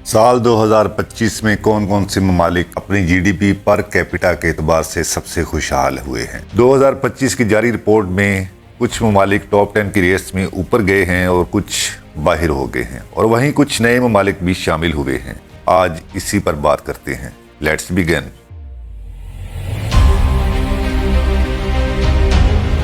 साल 2025 में कौन कौन से ममालिक अपनी जीडीपी पर कैपिटा के एतबार से सबसे खुशहाल हुए हैं। 2025 की जारी रिपोर्ट में कुछ ममालिक टॉप 10 की रेस में ऊपर गए हैं और कुछ बाहर हो गए हैं और वहीं कुछ नए ममालिक भी शामिल हुए हैं। आज इसी पर बात करते हैं। Let's begin.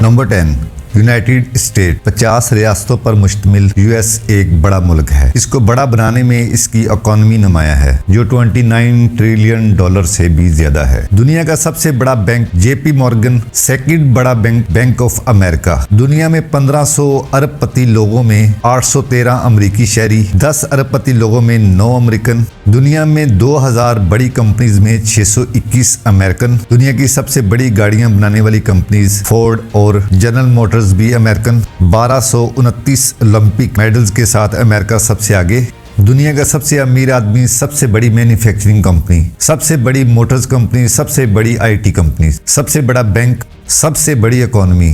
Number 10, United state. 50 रियासतों पर मुश्तमिल यूएस एक बड़ा मुल्क है। इसको बड़ा बनाने में इसकी इकोनॉमी नुमाया है जो $29 ट्रिलियन से भी ज्यादा है। दुनिया का सबसे बड़ा बैंक जेपी मॉर्गन, सेकंड बड़ा बैंक बैंक ऑफ अमेरिका। दुनिया में 1500 अरबपति लोगों में 813 अमरीकी शहरी, 10 अरबपति लोगों में 9 अमेरिकन। दुनिया में 2000 बड़ी कंपनीज में 621 अमेरिकन। दुनिया की सबसे बड़ी गाड़ियां बनाने वाली कंपनीज फोर्ड और जनरल मोटर्स भी अमेरिकन। 1229 ओलंपिक मेडल्स के साथ अमेरिका सबसे आगे। दुनिया का सबसे अमीर आदमी, सबसे बड़ी मैन्युफैक्चरिंग कंपनी, सबसे बड़ी मोटर्स कंपनी, सबसे बड़ी आईटी कंपनी, सबसे बड़ा बैंक, सबसे बड़ी इकोनॉमी,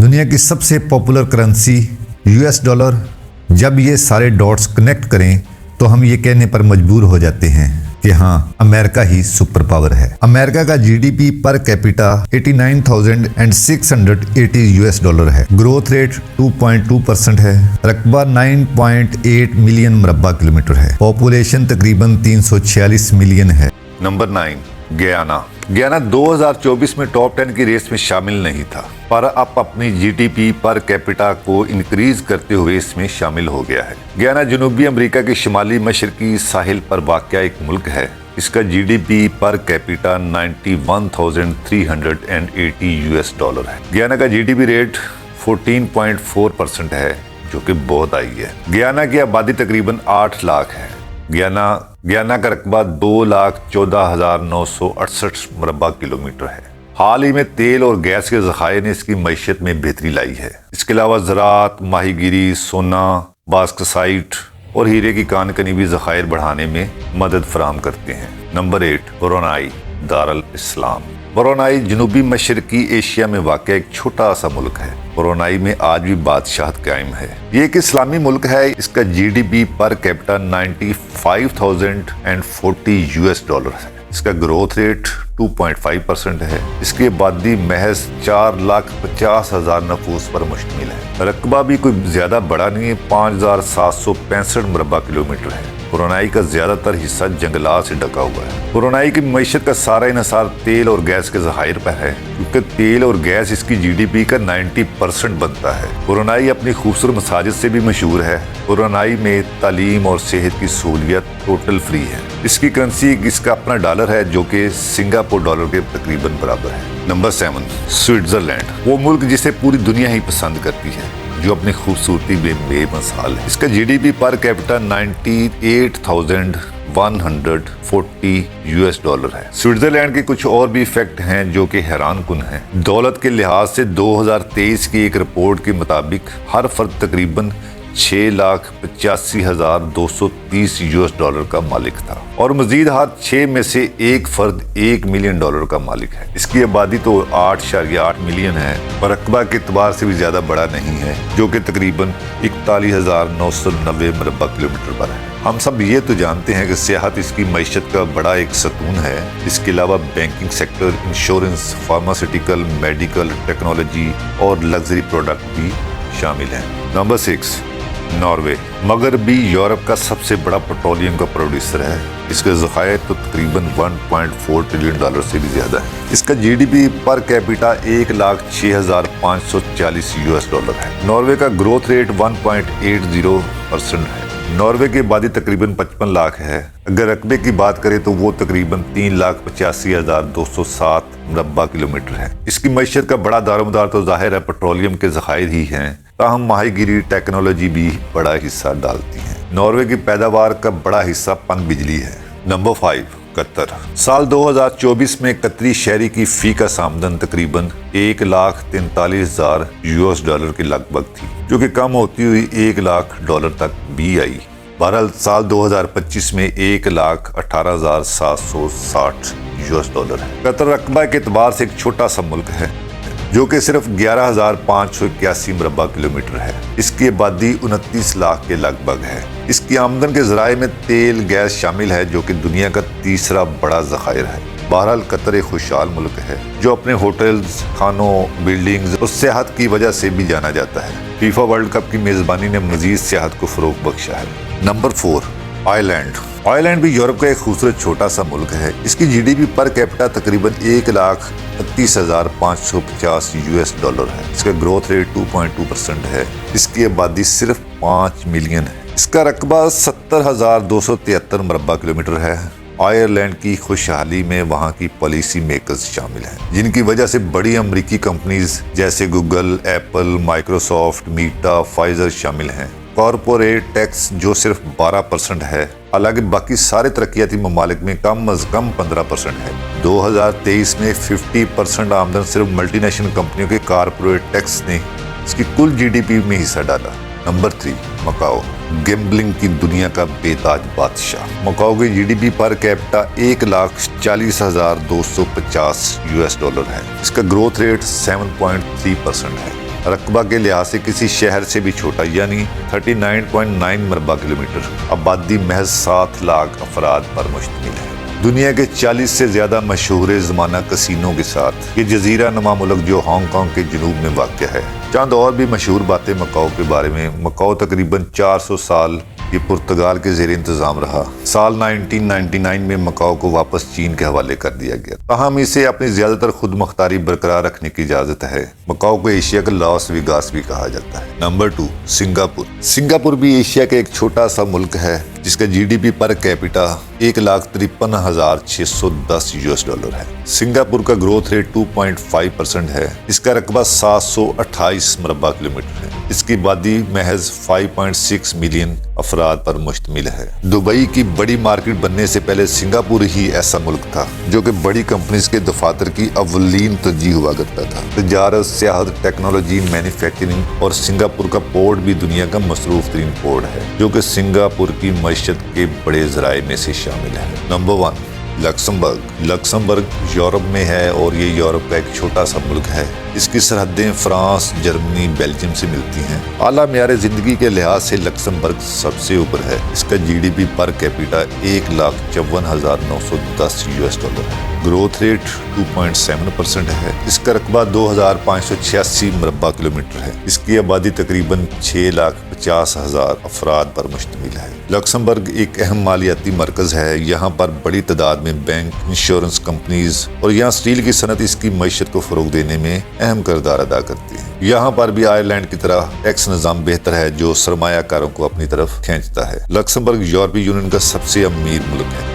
दुनिया की सबसे पॉपुलर करेंसी यूएस डॉलर। जब ये सारे डॉट्स कनेक्ट करें तो हम ये कहने पर मजबूर हो जाते हैं कि हाँ, अमेरिका ही सुपर पावर है। अमेरिका का GDP per capita $89,680 US dollar है। ग्रोथ रेट 2.2% है। रकबा 9.8 मिलियन मुरब्बा किलोमीटर है। पॉपुलेशन तकरीबन 346 मिलियन है। Number 9, Guyana. गयाना 2024 में टॉप 10 की रेस में शामिल नहीं था, पर अब अपनी जीडीपी पर कैपिटा को इंक्रीज करते हुए इसमें शामिल हो गया है। गयाना जनूबी अमेरिका के शिमाली मशरकी साहिल पर वाक़या एक मुल्क है। इसका GDP per capita $91,380 US dollar है। गयाना का जीडीपी रेट 14.4% है, जो कि बहुत हाई है। गयाना की आबादी तकरीबन 8 लाख है। गयाना का रकबा 2,14,968 मुरब्बा किलोमीटर है। हाल ही में तेल और गैस के ज़खायर ने इसकी मईशत में बेहतरी लाई है। इसके अलावा ज़राअत, माहीगिरी, सोना, बास्कसाइट और हीरे की कान कनी भी ज़खायर बढ़ाने में मदद फराहम करते हैं। नंबर 8, ब्रुनाई दारुल इस्लाम। ब्रुनाई जनूबी मशरकी एशिया में वाक़ एक छोटा सा मुल्क है। ब्रुनाई में आज भी बादशाहत कायम है। ये एक इस्लामी मुल्क है। इसका GDP per capita 95,040 US dollar है। इसका ग्रोथ रेट 2.5% है। इसकी आबादी महज 4,50,000 नफूस पर मुश्तमिल है। रकबा भी कोई ज्यादा बड़ा नहीं है, 5,765 मुरब्बा किलोमीटर है। ब्रुनाई का ज्यादातर हिस्सा जंगलात से ढका हुआ है। ब्रुनाई की मईशत का सारा इन्हिसार तेल और गैस के ज़खायर पर है, क्योंकि तेल और गैस इसकी जीडीपी का 90% बनता है। ब्रुनाई अपनी खूबसूरत मसाजिद से भी मशहूर है। ब्रुनाई में तालीम और सेहत की सहूलियत टोटल फ्री है। इसकी करेंसी इसका अपना डॉलर है, जो कि सिंगापुर डॉलर के तकरीबन बराबर है। Number 7, Switzerland. वो मुल्क जिसे पूरी दुनिया ही पसंद करती है, जो अपनी खूबसूरती में बेमिसाल है। इसका GDP per capita 98,140 US dollar है। स्विट्जरलैंड के कुछ और भी फैक्ट हैं जो कि हैरान कुन हैं। दौलत के लिहाज से 2023 की एक रिपोर्ट के मुताबिक हर फर्द तकरीबन 6,85,230 यूएस डॉलर का मालिक था और मजीद हर 6 में से एक फर्द $1 मिलियन का मालिक है। इसकी आबादी तो 8.8 मिलियन है, पर रकबा के एतबार से भी ज्यादा बड़ा नहीं है, जो कि तकरीबन 41,990 मुरब्बा किलोमीटर पर है। हम सब ये तो जानते हैं कि सियाहत इसकी मईशत का बड़ा एक सतून है। इसके अलावा banking sector, insurance, pharmaceutical, medical, technology और लग्जरी प्रोडक्ट भी शामिल हैं। Number 6, Norway. मगरबी यूरोप का सबसे बड़ा पेट्रोलियम का प्रोड्यूसर है। इसके ज़खायर तो तकरीबन $1.4 ट्रिलियन से भी ज्यादा है। इसका GDP per capita 1,06,540 US dollar है। नॉर्वे का ग्रोथ रेट 1.80% है। नॉर्वे की आबादी तकरीबन 55 लाख है। अगर रकबे की बात करें तो वो तकरीबन 3,85,207 मुरब्बा किलोमीटर है। इसकी मईशत का बड़ा दारोमदार तो जाहिर है पेट्रोलियम के ज़खायर ही हैं, ताहम माहीगिरी, टेक्नोलॉजी भी बड़ा हिस्सा डालती है। नॉर्वे की पैदावार का बड़ा हिस्सा पन बिजली है। Number 5, Qatar. साल 2024 में कतरी शहरी की फी का आमदन तकरीबन $1,43,000 यूएस डॉलर के लगभग थी, जो कि कम होती हुई $1 लाख तक भी आई। बहरहाल साल 2025 में $1,18,760 यूएस डॉलर है। कतर रकबा के एतबार से एक छोटा सा मुल्क है। جو کہ صرف 11,581 مربع کلومیٹر ہے۔ اس کی آبادی 29 لاکھ کے لگ بھگ ہے۔ اس کی آمدن کے ذرائع میں تیل گیس شامل ہے جو کہ دنیا کا تیسرا بڑا ذخائر ہے۔ بہرحال قطر ایک خوشحال ملک ہے جو اپنے ہوٹلز، کھانوں، بلڈنگز اور سیاحت کی وجہ سے بھی جانا جاتا ہے۔ فیفا ورلڈ کپ کی میزبانی نے مزید سیاحت کو فروغ بخشا ہے۔ Number 4، Ireland. آئرلینڈ بھی یورپ کا ایک خوبصورت چھوٹا سا ملک ہے۔ اس کی G D P per capita تقریباً 1,38,550 $، ہے۔ اس کا گروتھ ریٹ 2.2% ہے۔ اس کی آبادی صرف 5 ملین ہے۔ اس کا رقبہ 70,273 مربع کلومیٹر ہے۔ آئرلینڈ کی خوشحالی میں وہاں کی پالیسی میکرز شامل ہیں جن کی وجہ سے بڑی امریکی کمپنیز جیسے Google, apple, Microsoft, meta, Pfizer شامل ہیں۔ کارپوریٹ ٹیکس جو صرف 12% ہے، حالانکہ باقی سارے ترقیاتی ممالک میں کم از کم 15% ہے۔ 2023 میں 50% آمدن صرف ملٹی نیشنل کمپنیوں کے کارپوریٹ ٹیکس نے اس کی کل جی ڈی پی میں حصہ ڈالا۔ Number 3، Macau. گیمبلنگ کی دنیا کا بے تاج بادشاہ۔ مکاؤ کی G D P per capita 1,40,250 $، ہے۔ اس کا گروتھ ریٹ 7.3% ہے۔ رقبہ کے لحاظ سے کسی شہر سے بھی چھوٹا، یعنی 39.9 مربع کلومیٹر۔ آبادی محض 7 لاکھ افراد پر مشتمل ہے۔ دنیا کے 40 سے زیادہ مشہور زمانہ کسینوں کے ساتھ یہ جزیرہ نما ملک جو ہانگ کانگ کے جنوب میں واقع ہے۔ چند اور بھی مشہور باتیں مکاؤ کے بارے میں۔ مکاؤ تقریباً 400 سال یہ پرتگال کے زیر انتظام رہا۔ سال 1999 میں مکاؤ کو واپس چین کے حوالے کر دیا گیا، تاہم اسے اپنی زیادہ تر خود مختاری برقرار رکھنے کی اجازت ہے۔ مکاؤ کو ایشیا کا لاس ویگاس بھی کہا جاتا ہے۔ Number 2، Singapore. سنگاپور بھی ایشیا کا ایک چھوٹا سا ملک ہے جس کا G D P per capita 1,53,610 $، ہے۔ سنگاپور کا گروتھ ریٹ 2.5% ہے۔ اس کا رقبہ 728 مربع کلومیٹر ہے۔ اس کی آبادی محض 5.6 ملین افراد پر مشتمل ہے۔ دبئی کی بڑی مارکیٹ بننے سے پہلے سنگاپور ہی ایسا ملک تھا جو کہ بڑی کمپنیز کے دفاتر کی اولین ترجیح ہوا کرتا تھا۔ تجارت، سیاحت، ٹیکنالوجی، مینوفیکچرنگ اور سنگاپور کا پورٹ بھی دنیا کا مصروف ترین پورٹ ہے جو کہ سنگاپور کی معیشت کے بڑے ذرائع میں سے شامل ہے۔ Number 1، Luxembourg. لکسمبرگ یورپ میں ہے اور یہ یورپ کا ایک چھوٹا سا ملک ہے۔ اس کی سرحدیں فرانس، جرمنی، بیلجیم سے ملتی ہیں۔ اعلیٰ معیار زندگی کے لحاظ سے لکسمبرگ سب سے اوپر ہے۔ اس کا G D P per capita 1,54,910 $، ہے۔ گروتھ ریٹ 2.7% ہے۔ اس کا رقبہ 2,586 مربع کلومیٹر ہے۔ اس کی آبادی تقریباً 6,50,000 افراد پر مشتمل ہے۔ لکسمبرگ ایک اہم مالیاتی مرکز ہے۔ یہاں پر بڑی تعداد میں بینک، انشورنس کمپنیز اور یہاں اسٹیل کی صنعت اس کی معیشت کو فروغ دینے میں اہم کردار ادا کرتی ہے۔ یہاں پر بھی آئرلینڈ کی طرح ٹیکس نظام بہتر ہے جو سرمایہ کاروں کو اپنی طرف کھینچتا ہے۔ لکسمبرگ یورپی یونین کا سب سے امیر ملک ہے۔